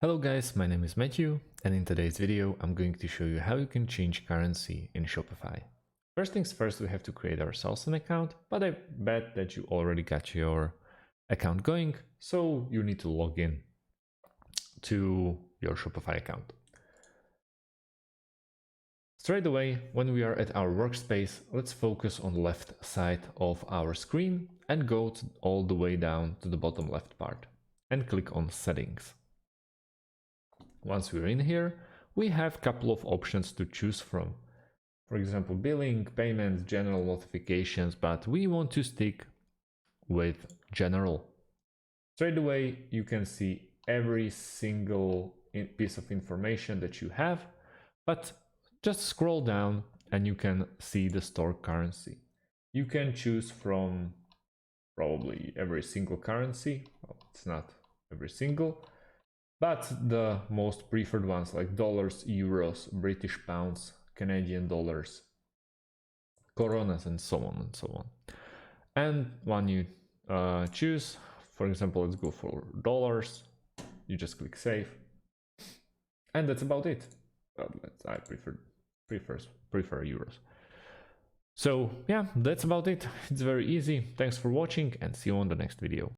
Hello guys, my name is Matthew, and in today's video I'm going to show you how you can change currency in Shopify. First things first, we have to create ourselves an account, but I bet that you already got your account going, so you need to log in to your Shopify account. Straight away, when we are at our workspace, let's focus on the left side of our screen and go all the way down to the bottom left part and click on Settings. Once we're in here, we have a couple of options to choose from. For example, billing, payments, general notifications, but we want to stick with general. Straight away, you can see every single piece of information that you have, but just scroll down and you can see the stored currency. You can choose from probably every single currency. Well, it's not every single, but the most preferred ones like dollars, euros, British pounds, Canadian dollars, coronas, and so on and so on. And when you choose, for example, let's go for dollars, you just click save, and that's about it. Well, I prefer euros. So yeah, that's about it. It's very easy. Thanks for watching and see you on the next video.